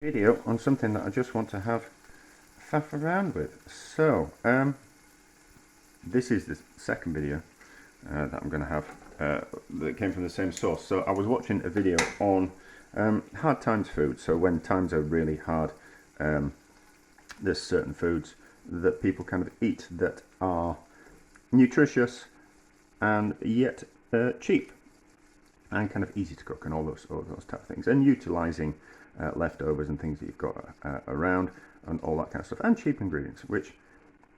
Video on something that I just want to have faff around with. So, this is the second video that I'm going to have that came from the same source. So I was watching a video on hard times food. So when times are really hard, there's certain foods that people kind of eat that are nutritious and yet cheap and kind of easy to cook and all those type of things, and utilizing leftovers and things that you've got around and all that kind of stuff, and cheap ingredients, which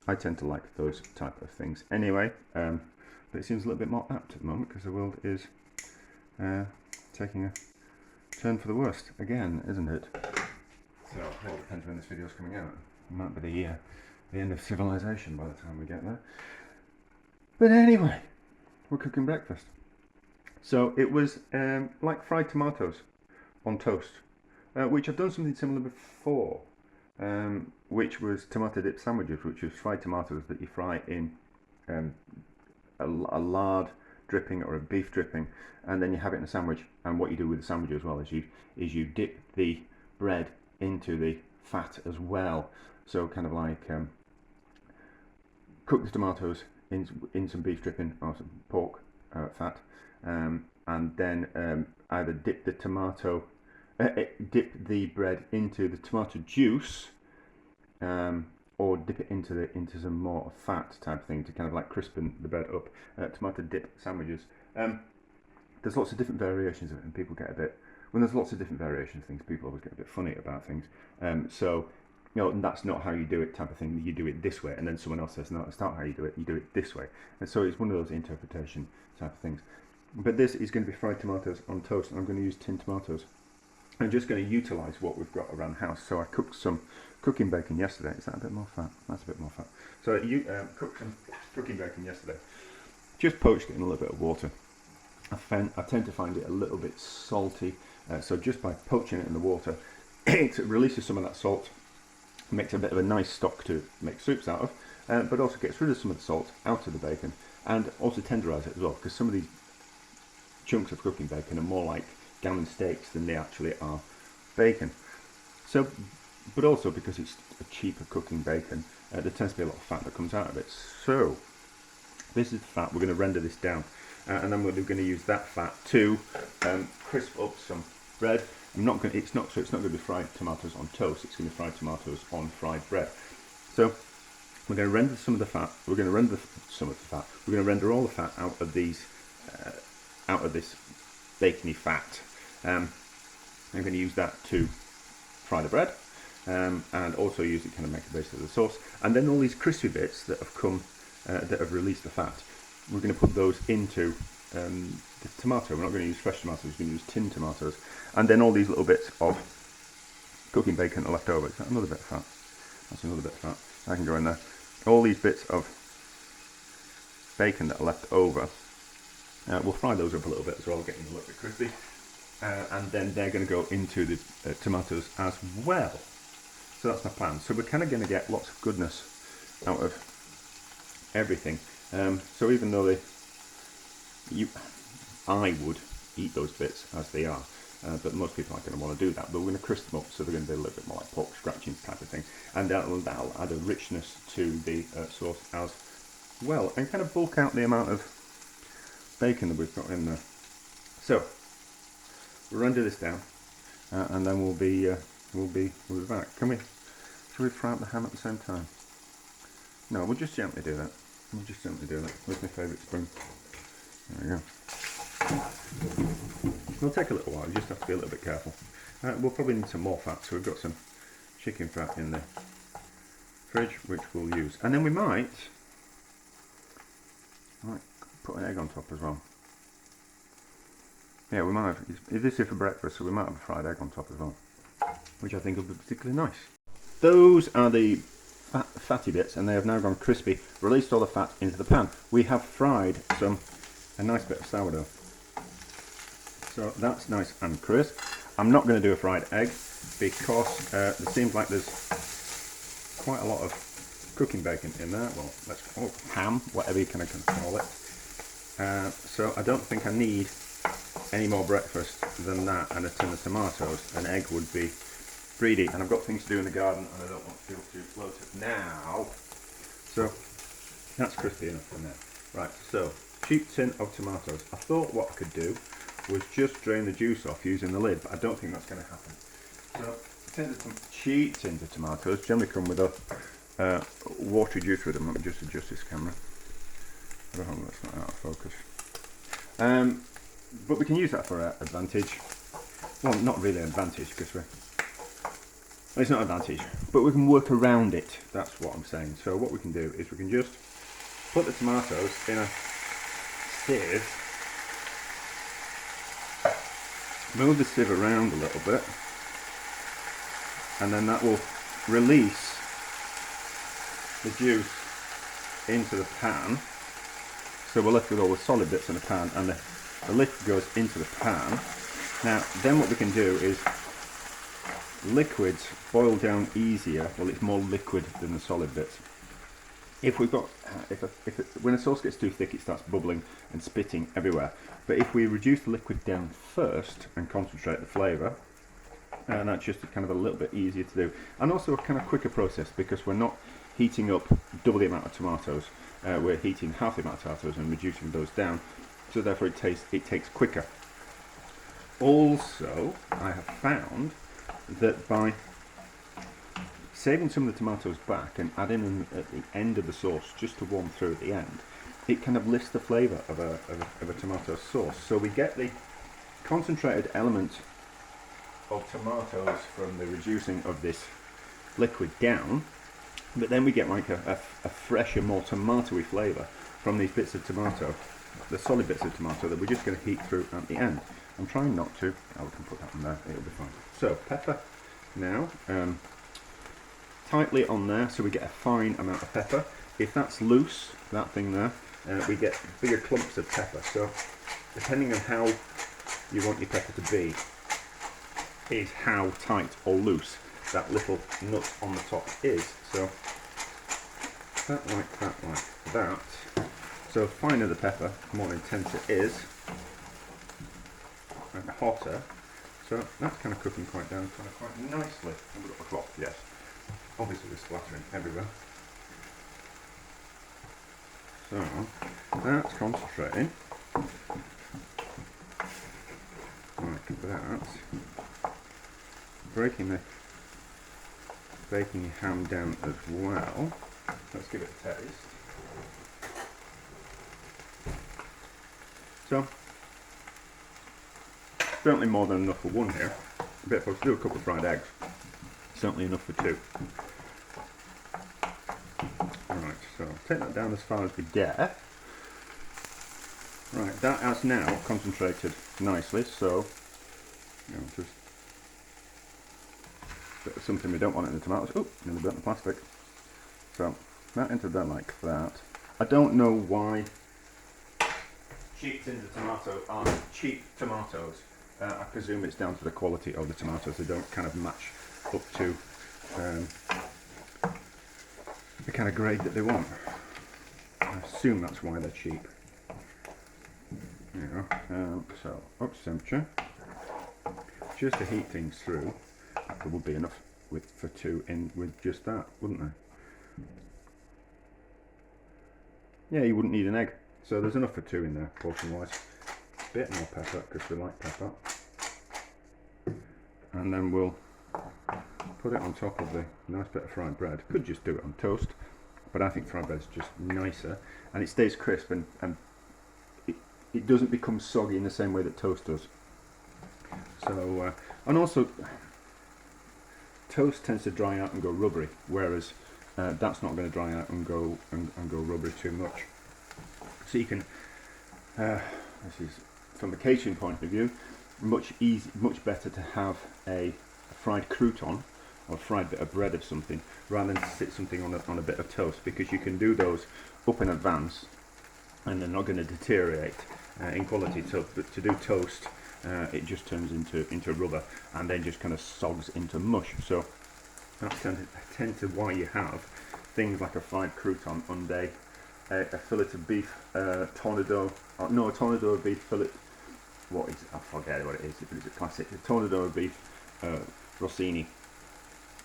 I tend to like those type of things anyway. But it seems a little bit more apt at the moment because the world is taking a turn for the worst again, isn't it? So it all depends when this video is coming out. It might be the end of civilization by the time we get there. But anyway, we're cooking breakfast. So it was like fried tomatoes on toast, which I've done something similar before, which was tomato dip sandwiches, which is fried tomatoes that you fry in a lard dripping or a beef dripping, and then you have it in a sandwich. And what you do with the sandwich as well is you dip the bread into the fat as well. So kind of like cook the tomatoes in some beef dripping or some pork fat, and then either dip the bread into the tomato juice, or dip it into some more fat type thing to kind of like crispen the bread up. Tomato dip sandwiches. There's lots of different variations of it, and people get a bit, when there's lots of different variations of things, people always get a bit funny about things. So you know, that's not how you do it type of thing. You do it this way, and then someone else says, no, that's not how you do it. You do it this way. And so it's one of those interpretation type of things. But this is going to be fried tomatoes on toast, and I'm going to use tin tomatoes. I'm just going to utilise what we've got around the house. So I cooked some cooking bacon yesterday. Is that a bit more fat? That's a bit more fat. So you cooked some cooking bacon yesterday. Just poached it in a little bit of water. I tend to find it a little bit salty. So just by poaching it in the water, it releases some of that salt, makes a bit of a nice stock to make soups out of, but also gets rid of some of the salt out of the bacon, and also tenderises it as well, because some of these chunks of cooking bacon are more like gammon steaks than they actually are bacon. So, but also because it's a cheaper cooking bacon, there tends to be a lot of fat that comes out of it. So this is the fat. We're going to render this down, and then we're going to use that fat to crisp up some bread. It's not going to be fried tomatoes on toast. It's going to be fried tomatoes on fried bread. So we're going to render some of the fat. We're going to render some of the fat. We're going to render all the fat out of these, out of this bacony fat. I'm going to use that to fry the bread, and also use it kind of make a base of the sauce. And then all these crispy bits that have come, that have released the fat, we're going to put those into the tomato. We're not going to use fresh tomatoes, we're going to use tin tomatoes. And then all these little bits of cooking bacon are left over. Is that another bit of fat? That's another bit of fat. I can go in there. All these bits of bacon that are left over, we'll fry those up a little bit as well, getting a little bit crispy. And then they're going to go into the tomatoes as well. So that's my plan. So we're kind of going to get lots of goodness out of everything. So even though I would eat those bits as they are, but most people aren't going to want to do that. But we're going to crisp them up, so they're going to be a little bit more like pork scratchings type of thing, and that'll add a richness to the sauce as well, and kind of bulk out the amount of bacon that we've got in there. So we'll render this down, and then we'll be back. Should we fry up the ham at the same time? No, we'll just gently do that. Where's my favourite spoon? There we go. It'll take a little while. You just have to be a little bit careful. We'll probably need some more fat, so we've got some chicken fat in the fridge, which we'll use. And then we might put an egg on top as well. Yeah, we might have. This is for breakfast, so we might have a fried egg on top as well, which I think will be particularly nice. Those are the fatty bits, and they have now gone crispy. Released all the fat into the pan. We have fried a nice bit of sourdough. So that's nice and crisp. I'm not going to do a fried egg because it seems like there's quite a lot of cooking bacon in there. Well, let's call it ham, whatever you kind of can call it. So I don't think I need any more breakfast than that and a tin of tomatoes. An egg would be greedy, and I've got things to do in the garden, and I don't want to bloat it now. So that's crispy enough for now. Right, so cheap tin of tomatoes. I thought what I could do was just drain the juice off using the lid, but I don't think that's going to happen. So cheap tins of tomatoes generally come with a watery juice with them. Let me just adjust this camera. I hope that's not out of focus. But we can use that for our advantage. Well, not really an advantage, because it's not an advantage, but we can work around it. That's what I'm saying. So what we can do is we can just put the tomatoes in a sieve, move the sieve around a little bit, and then that will release the juice into the pan. So we're left with all the solid bits in the pan, and the liquid goes into the pan. Now, then what we can do is liquids boil down easier. Well, it's more liquid than the solid bits. If we've got, when a sauce gets too thick, it starts bubbling and spitting everywhere. But if we reduce the liquid down first and concentrate the flavour, and that's just kind of a little bit easier to do, and also a kind of quicker process, because we're not heating up double the amount of tomatoes. We're heating half the amount of tomatoes and reducing those down, so therefore it takes quicker. Also, I have found that by saving some of the tomatoes back and adding them at the end of the sauce just to warm through at the end, it kind of lifts the flavour of a tomato sauce. So we get the concentrated element of tomatoes from the reducing of this liquid down, but then we get like a fresher, more tomatoey flavour from these bits of tomato, the solid bits of tomato that we're just going to heat through at the end. I'm trying not to. Oh, we can put that on there, it'll be fine. So pepper now, tightly on there so we get a fine amount of pepper. If that's loose, that thing there, we get bigger clumps of pepper. So depending on how you want your pepper to be is how tight or loose that little nut on the top is. So that like that. So finer the pepper, more intense it is, and hotter. So that's kind of cooking quite nicely. I've got the cloth, yes. Obviously we're splattering everywhere. So that's concentrating like that. Breaking the ham down as well. Let's give it a taste. So certainly more than enough for one here. A bit of, do a couple of fried eggs. Certainly enough for two. Right, so take that down as far as we get. Right, that has now concentrated nicely, so just bit of something we don't want in the tomatoes. Oh, nearly burnt the plastic. So that entered there like that. I don't know why cheap tins of tomatoes aren't cheap tomatoes. I presume it's down to the quality of the tomatoes. They don't kind of match up to the kind of grade that they want. I assume that's why they're cheap. There you go. So up to temperature, just to heat things through. That would be enough for two in with just that, wouldn't there? Yeah, you wouldn't need an egg. So there's enough for two in there, portion wise. Bit more pepper because we like pepper. And then we'll put it on top of the nice bit of fried bread. Could just do it on toast, but I think fried bread's just nicer, and it stays crisp, and it doesn't become soggy in the same way that toast does. So and also toast tends to dry out and go rubbery, whereas that's not going to dry out and go rubbery too much. So you can this is from the catering point of view much better to have a fried crouton or a fried bit of bread of something rather than sit something on a bit of toast, because you can do those up in advance and they're not going to deteriorate in quality. So to do toast, it just turns into rubber and then just kind of sogs into mush. So that's tend to why you have things like a fried crouton under a fillet of beef tornado, no, a tornado of beef fillet. What is it? I forget what it is, but it's a classic. A tornado of beef rossini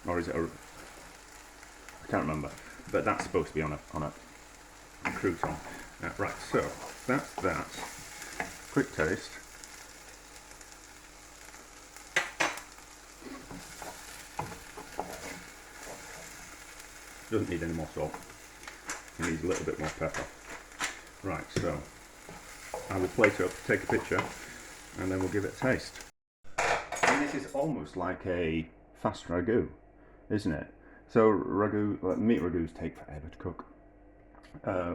or is it a? I can't remember, but that's supposed to be on a crouton. Right, so that's that. Quick taste. Doesn't need any more salt. It needs a little bit more pepper. Right, so I will plate up, take a picture, and then we'll give it a taste. And this is almost like a fast ragu, isn't it? So ragu, meat ragus take forever to cook,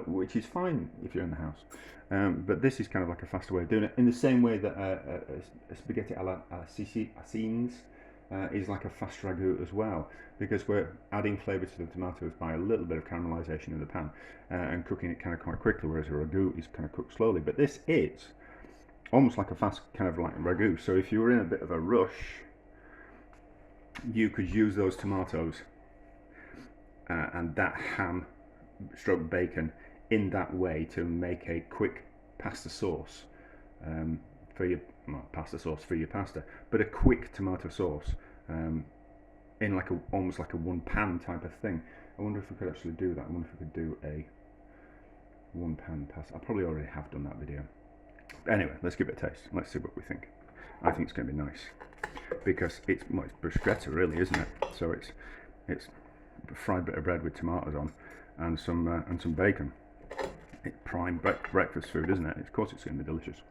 which is fine if you're in the house. But this is kind of like a faster way of doing it, in the same way that a spaghetti alla Sicilians is like a fast ragu as well, because we're adding flavour to the tomatoes by a little bit of caramelisation in the pan and cooking it kind of quite quickly, whereas a ragu is kind of cooked slowly. But this is almost like a fast kind of like ragu. So if you were in a bit of a rush, you could use those tomatoes and that ham stroke bacon in that way to make a quick pasta sauce for your pasta, but a quick tomato sauce in like almost like a one pan type of thing. I wonder if we could actually do that. I wonder if we could do a one pan pasta. I probably already have done that video. Anyway, let's give it a taste. Let's see what we think. I think it's going to be nice because it's bruschetta, really, isn't it? So it's a fried bit of bread with tomatoes on and some bacon. It's prime breakfast food, isn't it? Of course, it's going to be delicious.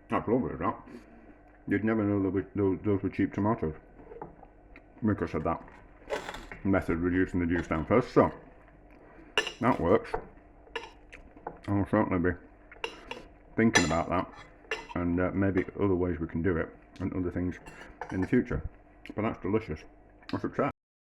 That's lovely, that. You'd never know those were cheap tomatoes because of that method, reducing the juice down first. So that works. I'll certainly be thinking about that, and maybe other ways we can do it and other things in the future. But that's delicious. I should try.